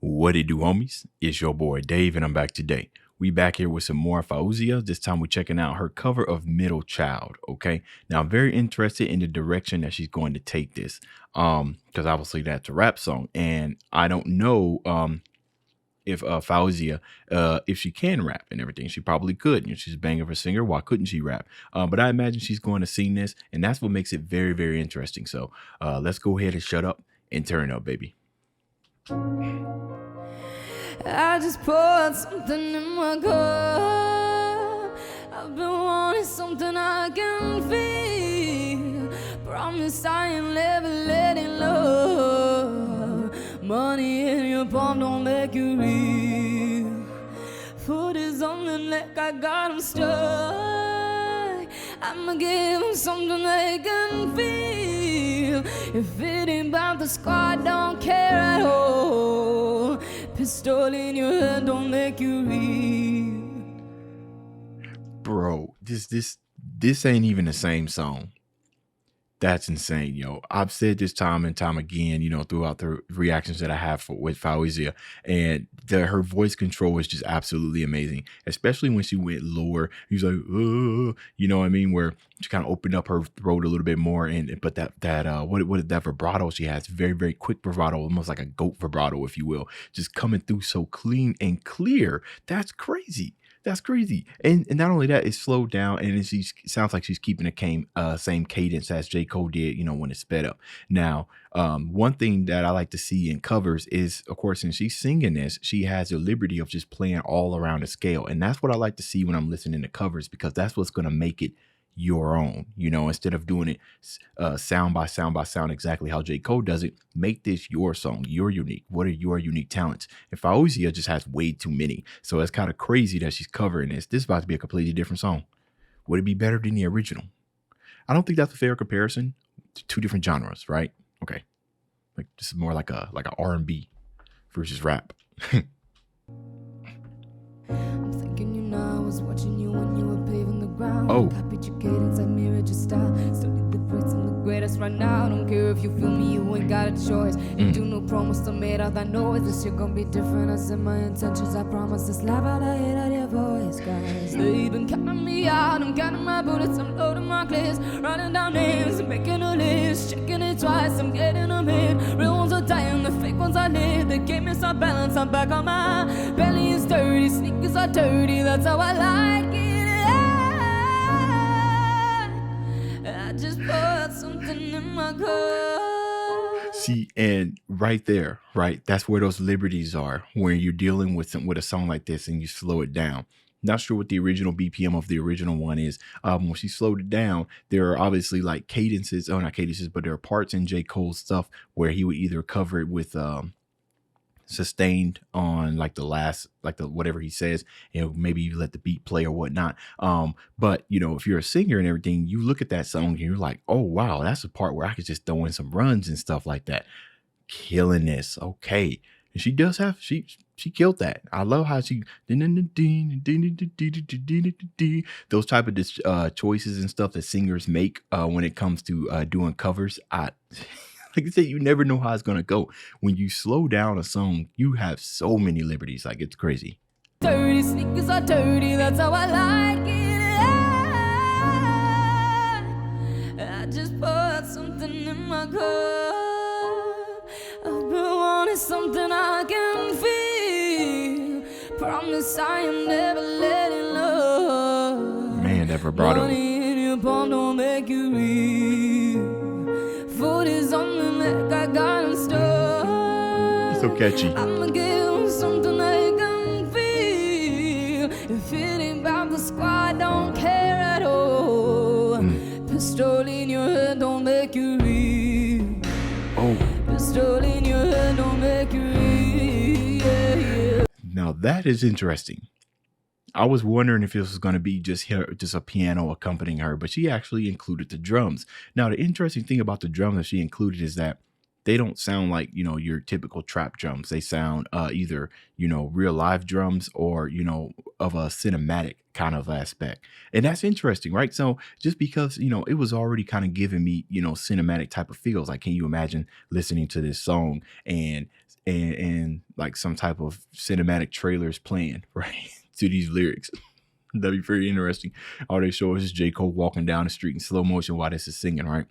What it do, homies? It's your boy Dave, and I'm back today. We back here with some more Faouzia. This time we're checking out her cover of Middle Child. Okay. Now I'm very interested in the direction that she's going to take this. Because obviously that's a rap song. And I don't know if Faouzia, if she can rap and everything. She probably could. She's a bang of a singer. Why couldn't she rap? But I imagine she's going to sing this, and that's what makes it very, very interesting. So let's go ahead and shut up and turn up, baby. I just poured something in my cup. I've been wanting something I can feel. Promise I ain't never letting love. Money in your palm don't make you real. Foot is on the neck, I got 'em stuck. I'ma give 'em something they can feel. If it ain't about the squad, don't care at all. Pistol in your head don't make you real. Bro, this ain't even the same song. That's insane, yo. I've said this time and time again, throughout the reactions that I have with Faouzia, and her voice control is just absolutely amazing, especially when she went lower. He's like, you know what I mean, where she kind of opened up her throat a little bit more, but that vibrato she has, very, very quick vibrato, almost like a goat vibrato, if you will, just coming through so clean and clear. That's crazy. That's crazy. And not only that, it's slowed down, and it sounds like she's keeping the same cadence as J. Cole did, when it's sped up. Now, one thing that I like to see in covers is, of course, when she's singing this, she has the liberty of just playing all around the scale. And that's what I like to see when I'm listening to covers, because that's what's going to make it your own, instead of doing it sound by sound by sound exactly how J. Cole does it. Make this your song. You're unique. What are your unique talents? And Faouzia just has way too many, so it's kind of crazy that she's covering this. This is about to be a completely different song. Would it be better than the original? I don't think that's a fair comparison to two different genres, right? Okay, like this is more like a R&B versus rap. I'm thinking you now, I was watching you when you were paving the ground. Oh. Copied your cadence, I mirrored your style. Studied the breaks, I'm the greatest right now. Don't care if you feel me, you ain't got a choice. You do no promise to made all that noise. This year gonna be different, I said my intentions, I promise. This live out, I hate out your voice, guys. They've been counting me out, I'm counting my bullets, I'm loading my clips. Running down names, making a list, checking it twice, I'm getting them in. Real ones are dying, the fake ones are lit. The game is off balance, I'm back on my belly is dirty, sneakers are dirty, that's how I like it. I just put something in my cup. See, and right there, right, that's where those liberties are when you're dealing with a song like this and you slow it down. Not sure what the original BPM of the original one is. When she slowed it down, there are obviously like cadences, not cadences, but there are parts in J. Cole's stuff where he would either cover it with sustained on like the last, like the whatever he says, maybe you let the beat play or whatnot. But if you're a singer and everything, you look at that song and you're like, oh wow, that's a part where I could just throw in some runs and stuff like that. Killing this. Okay. And she does have she killed that. I love how she those type of choices and stuff that singers make when it comes to doing covers. Like I said, you never know how it's gonna go. When you slow down a song, you have so many liberties. Like, it's crazy. Dirty sneakers are dirty, that's how I like it. I just put something in my cup. I've been wanting something I can feel. Promise I am never letting love. Man, that vibrato. Money in your palm don't make you real. Foot is on the neck, I got 'em stuck. So catchy. I'ma give 'em something they can feel. If it ain't about the squad, don't care at all. Pistol in your head don't make you real. Oh. Pistol in your head don't make you real. Yeah, yeah. Now that is interesting. I was wondering if this was going to be just a piano accompanying her, but she actually included the drums. Now, the interesting thing about the drums that she included is that they don't sound like, you know, your typical trap drums. They sound either, you know, real live drums or, you know, of a cinematic kind of aspect. And that's interesting, right? So just because, you know, it was already kind of giving me, you know, cinematic type of feels. Like, can you imagine listening to this song and like some type of cinematic trailers playing, right? To these lyrics. That'd be pretty interesting. All they show is J. Cole walking down the street in slow motion while this is singing, right?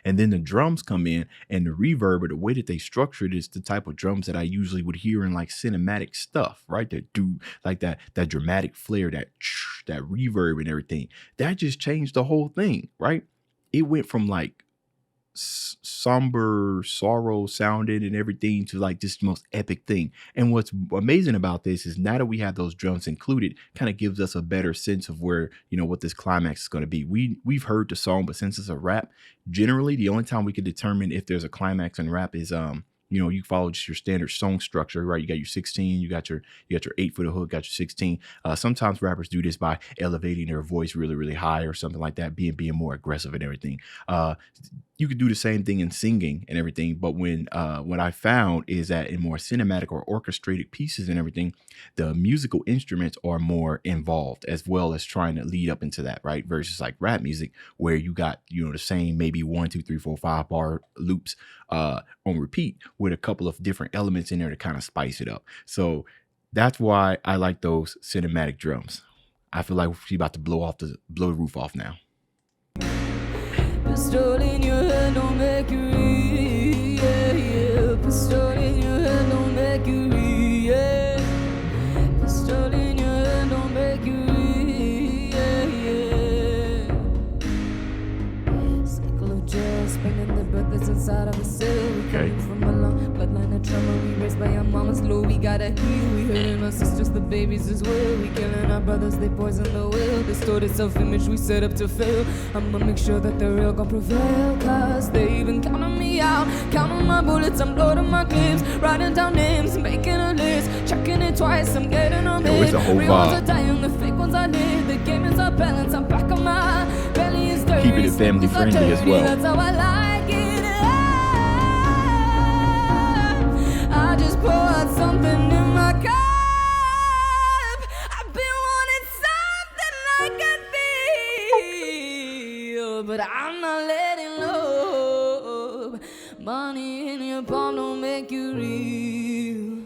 And then the drums come in and the reverb, or the way that they structured is the type of drums that I usually would hear in like cinematic stuff, right? That do like that dramatic flair, that reverb and everything. That just changed the whole thing, right? It went from like somber sorrow sounded and everything to like this most epic thing. And what's amazing about this is now that we have those drums included, kind of gives us a better sense of where, you know, what this climax is going to be. We've heard the song, but since it's a rap, generally the only time we can determine if there's a climax in rap is you know, you follow just your standard song structure, right? You got your 16, you got your 8 for the hook, got your 16. Sometimes rappers do this by elevating their voice really, really high or something like that, being more aggressive and everything. You could do the same thing in singing and everything, but when what I found is that in more cinematic or orchestrated pieces and everything, the musical instruments are more involved, as well as trying to lead up into that, right? Versus like rap music, where you got, you know, the same maybe 1, 2, 3, 4, 5 bar loops on repeat with a couple of different elements in there to kind of spice it up. So that's why I like those cinematic drums. I feel like she's about to blow the roof off now. Pistol in your head, don't make you read, yeah, yeah. Pistol in your head, don't make you read, yeah. Pistol in your head, don't make you read, yeah, yeah. Cycle of jail, spinning the breath that's inside of a cell. We coming from a long bloodline of trauma. We raised by our mama's law. We gotta heal. We hurting our sisters, the babies as well. We killing our brothers, they poison the will. Distorted self-image, we set up to fail. I'ma make sure that the real gon' prevail, cause they even counting me out. Counting my bullets, I'm loading my clips. Writing down names, making a list. Checking it twice, I'm getting them hit. It's a whole Real ones vibe. are dying, the fake ones I did. The game is off balance, I'm back on my belly is dirty. Keeping it family friendly as well. That's how I like it. I just poured something in my cup. I've been wanting something I can feel, but I'm not letting go. Money in your palm don't make you real.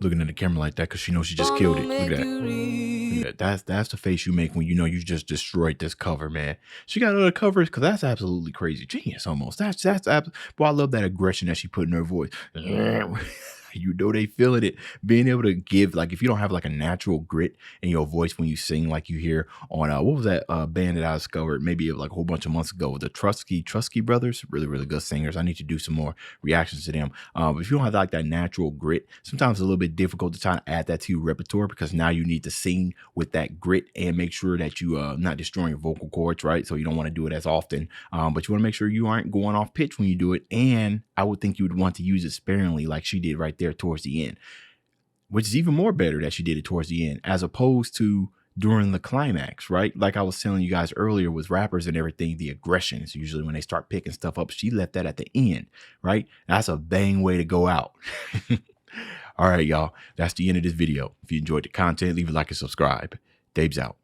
Looking at the camera like that because she knows she just killed it. Look at that. Look at that. That's the face you make when you know you just destroyed this cover, man. She got other covers because that's absolutely crazy. Genius almost. Boy, I love that aggression that she put in her voice. You know they feeling it. Being able to give, like, if you don't have like a natural grit in your voice when you sing, like you hear on what was that band that I discovered maybe like a whole bunch of months ago, the Trusky brothers, really, really good singers. I need to do some more reactions to them. But if you don't have like that natural grit, sometimes it's a little bit difficult to try to add that to your repertoire, because now you need to sing with that grit and make sure that you not destroying your vocal cords, right? So you don't want to do it as often, but you want to make sure you aren't going off pitch when you do it. And I would think you would want to use it sparingly, like she did right there towards the end, which is even more better that she did it towards the end as opposed to during the climax, right? Like I was telling you guys earlier with rappers and everything, the aggression is usually when they start picking stuff up. She left that at the end, right? That's a bang way to go out. All right, y'all, that's the end of this video. If you enjoyed the content, leave a like and subscribe. Dave's out.